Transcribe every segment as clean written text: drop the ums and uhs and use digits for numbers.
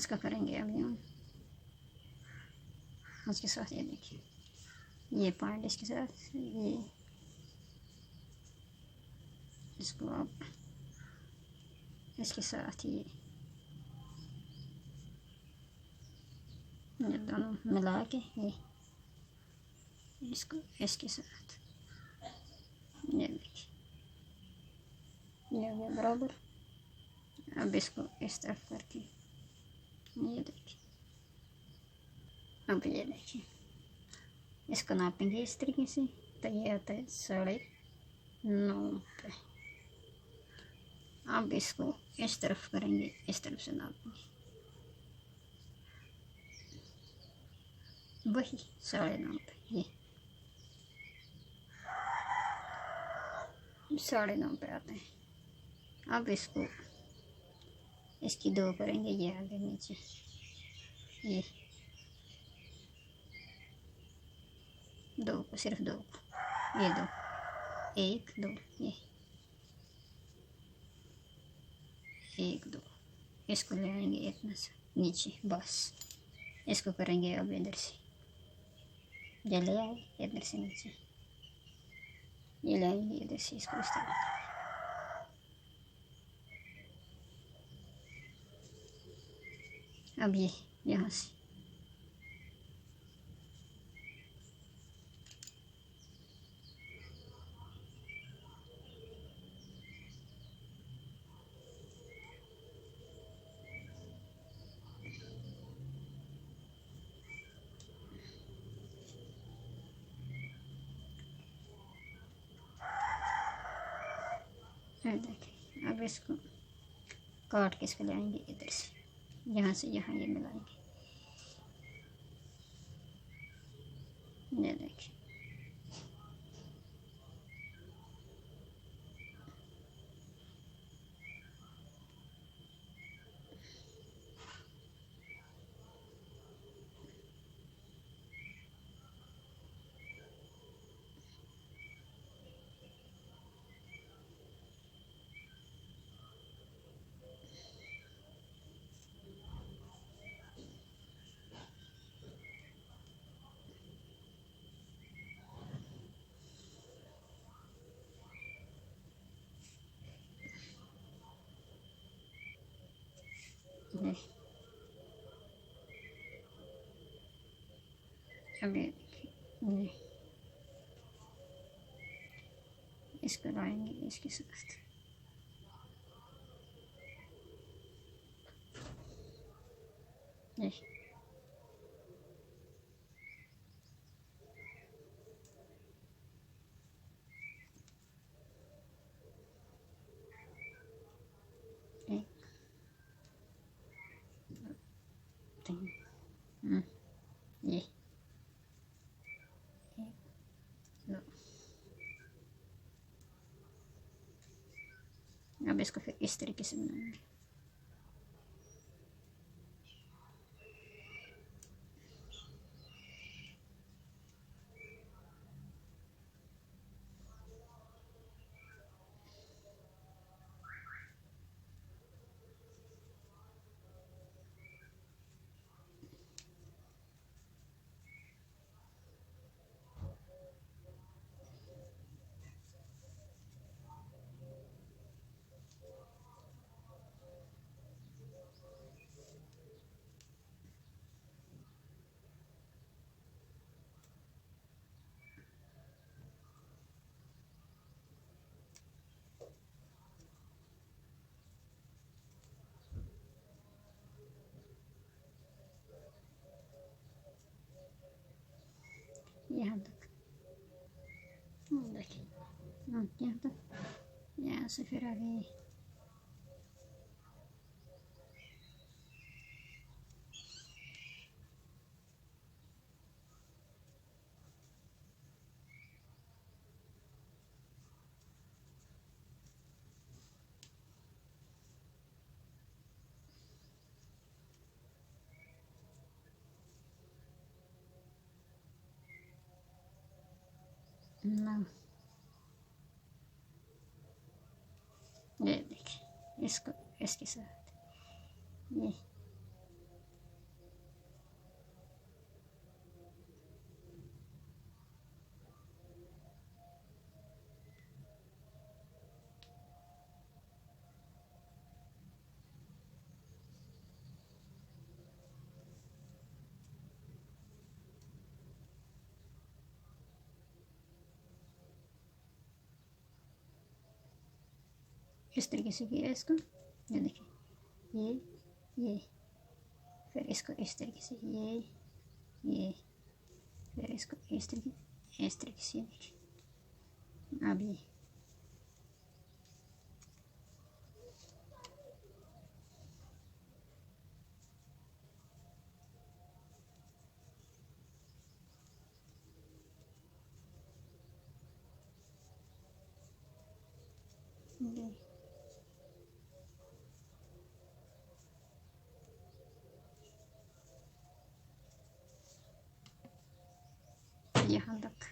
इसका करेंगे अब यूँ उसके साथ। ये देखिए ये पॉइंट इसके साथ, ये इसको आप इसके साथ ये दोनों मिला के ये इसको इसके साथ ये देखिए ये हो गया बराबर। अब इसको इस तरफ करके ये देखिए, अब ये देखिए इसको नापेंगे इस तरीके से, तो ये आता है 9.5 पे। अब इसको इस तरफ करेंगे, इस तरफ से नापेंगे वही 9.5 पे, ये 9.5 पे आते हैं। अब इसको इसकी 2 करेंगे, ये आगे नीचे ये 2 को, सिर्फ 2 को, ये 2 1 2 ये 1 2 इसको ले आएंगे इतना सा नीचे, बस इसको करेंगे अब इधर से, ये ले आए इधर से नीचे, ये ले आएंगे इधर से इसको इस तरह। अब ये यहाँ से देखिए, अब इसको काट के इसको ले आएंगे इधर से, यहाँ से यहाँ ये मिलाएंगे, ये देखिए अभी इसको लाएंगे इसके साथ, ये ये 1 2। अब इसको फिर इस तरीके से बनाएंगे, यहाँ तक देखिए, यहाँ तक, यहाँ से फिर आगे ना, ये देखिए इसको इसके साथ ये इस तरीके से किया इसको, ये देखिए ये, फिर इसको इस तरीके से ये, फिर इसको इस तरीके से देखिए। अब ये यहाँ तक।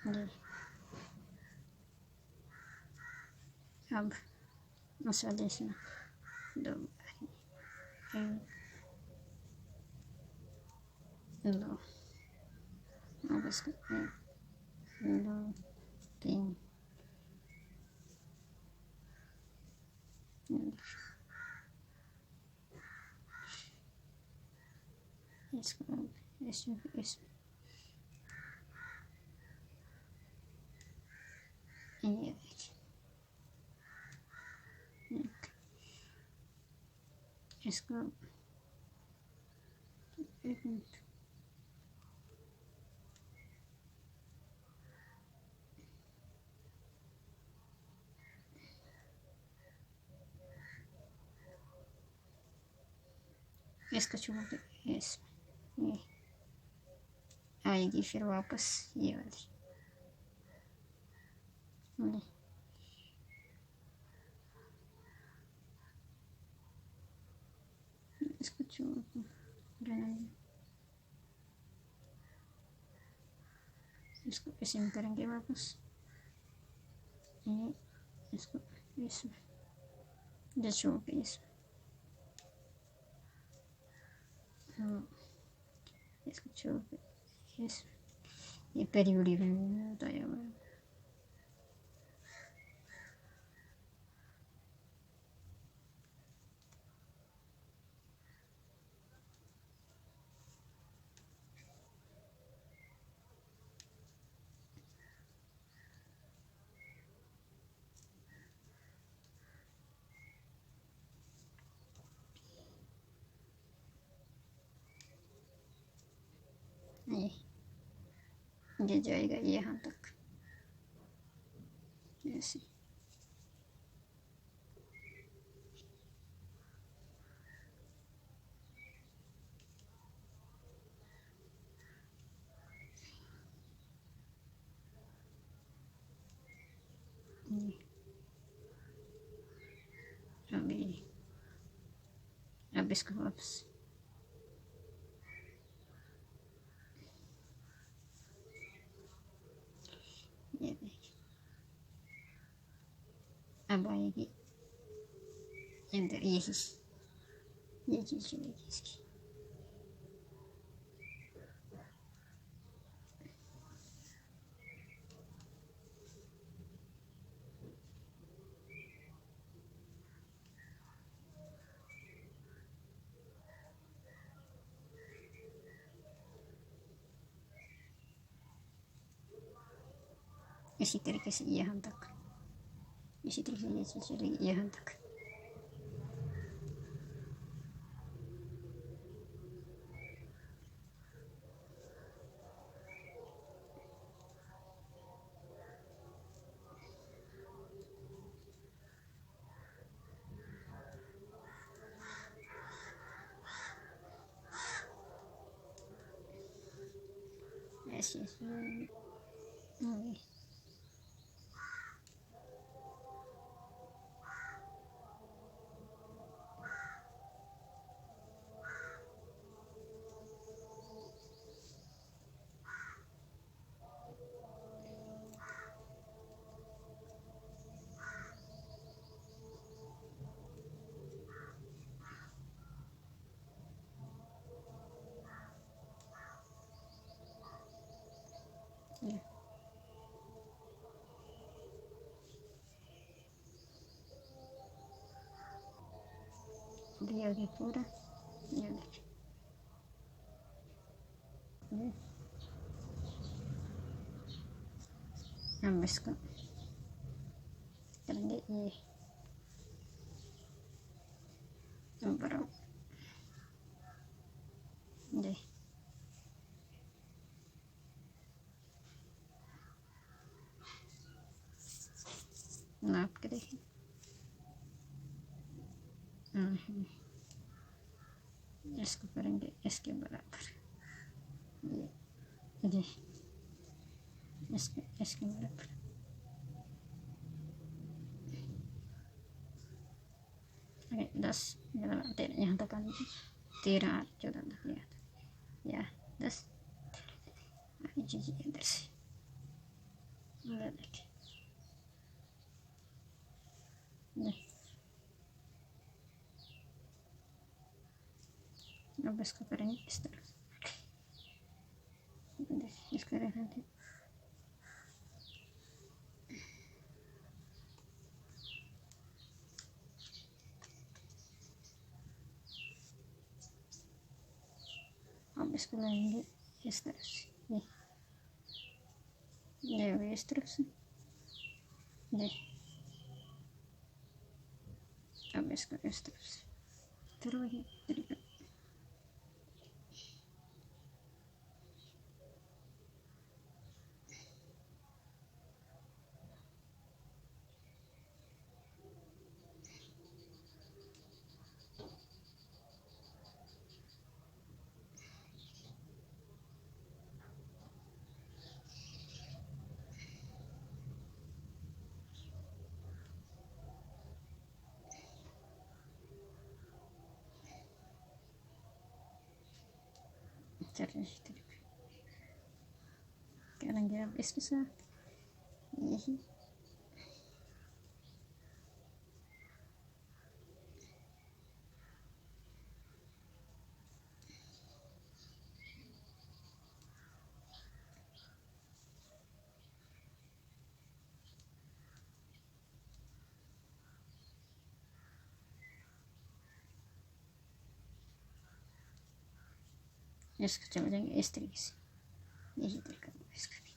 ये अब मसाले इसमें दो, दो, अब इसको 1 2 3, इसको इसमें ये देखिए, इसको 1 मिनट, इसको छोड़ के इसमें ये आएगी, फिर वापस ये वाली इसको छोड़ इसको ऐसे में करेंगे वापस, ये इसको इसमें जो छोड़ के इसमें, हाँ इसको छोड़ के इसमें, ये पहली वीडियो में बताया हुआ है। ये जाएगा यहाँ तक ऐसे। अब इसको वापस ये देखिए, अब आएगी इधर ये चीज़ चलेगी इसकी। इसी तरीके से यहाँ तक, इसी तरीके से ये चीज़ चलेगी यहाँ तक। ऐसे ये हो गया पूरा। ये देखिए हम इसको करेंगे ये बराबर जी। नाप के देखिए। इसको करेंगे इसके बराबर ये जी, इसके बराबर। अरे 10 13 यहाँ तक आनी चाहिए। 13 14 तक यहाँ तक या 10 जी जी इधर से देखिए। अब इसको करेंगे इस तरह से। इसको रहने दें। अब इसको लाएंगे इस तरह से ये इस तरफ से ये। अब इसको इस तरफ से फिर वही तरीका। चलिए इस तरीके करेंगे अब इसके साथ यही। इसको चले जाएंगे इस तरीके से, यही तरीका इसका भी।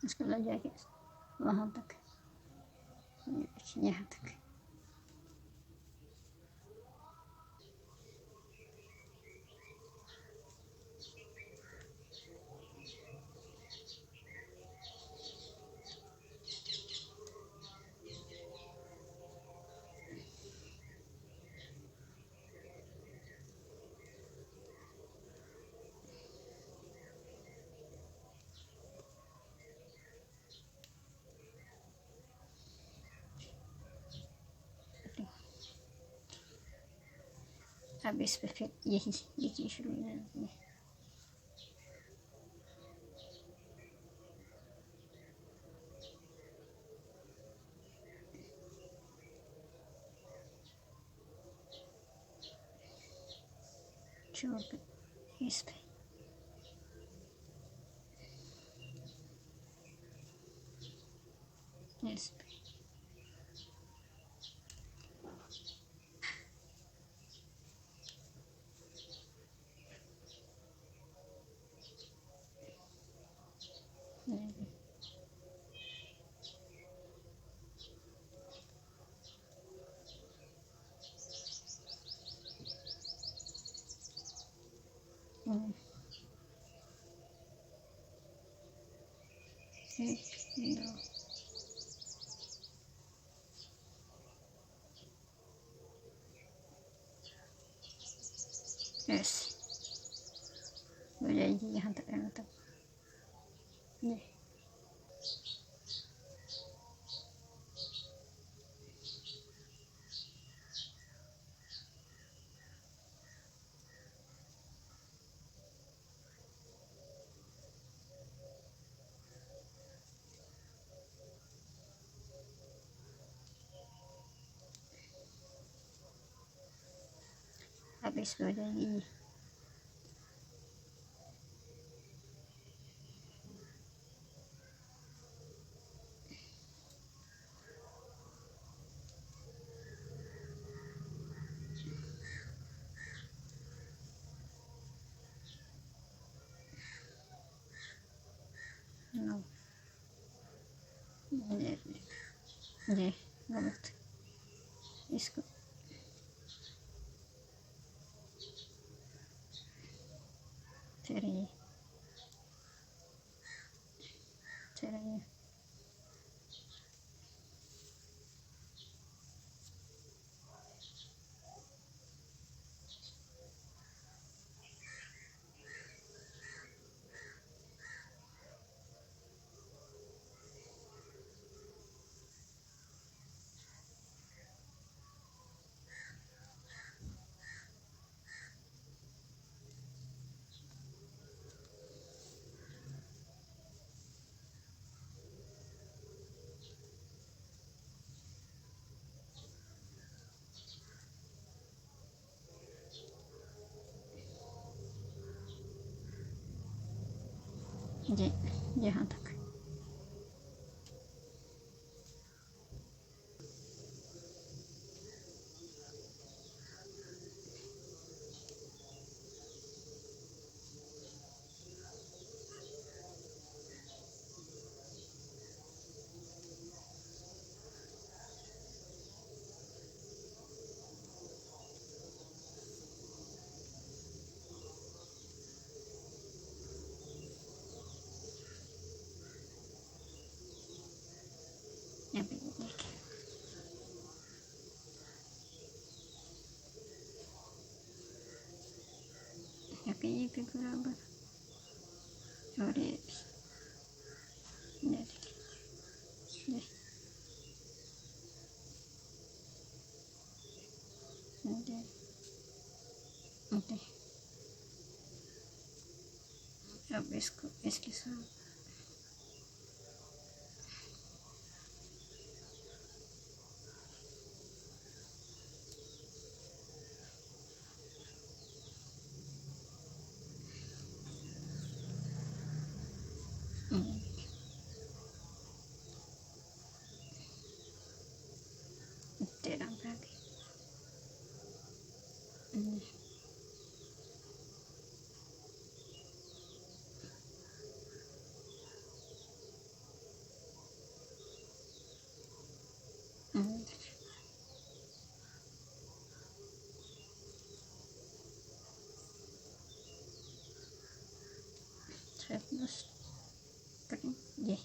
इसको ले जाके वहाँ तक, यहाँ तक। अब इस पर फिर यही ये चीज़ शुरू हो जाती है। छोड़ इस पे इस पे एक दो ऐसे हो जाएगी यहाँ तक ये। फिर हो जाएगी। नो ये गलत, इसको फिर ये फिर ये ये यहाँ तक। अभी देखिए, अभी ये भी बराबर, और ये देखिए, अब इसको इसके साथ तेरा भाग बस करें ये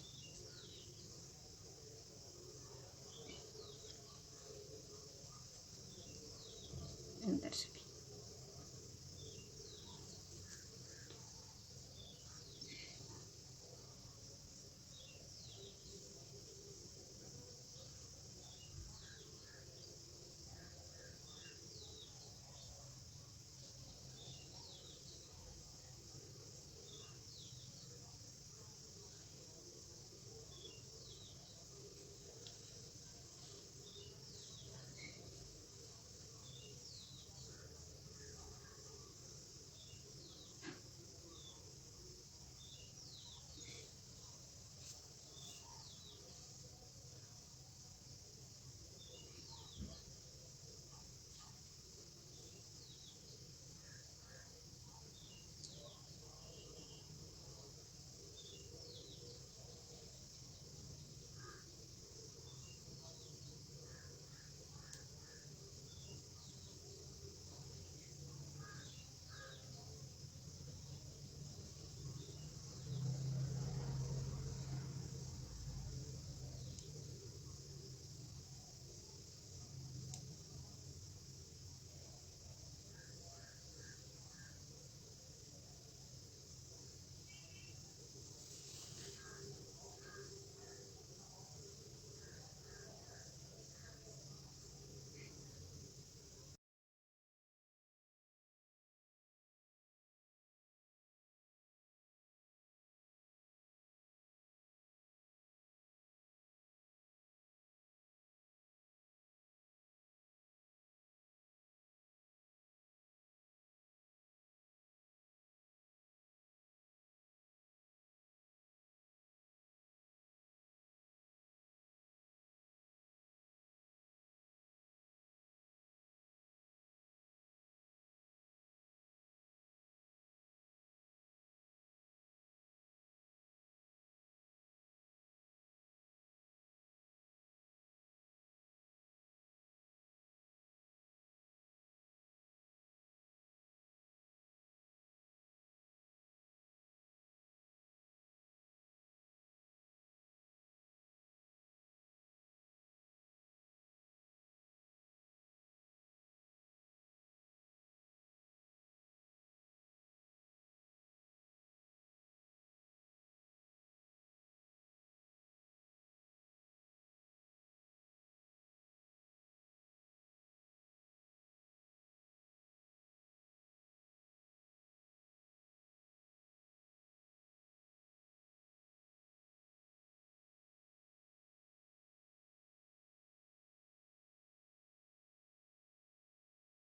अंदर से भी।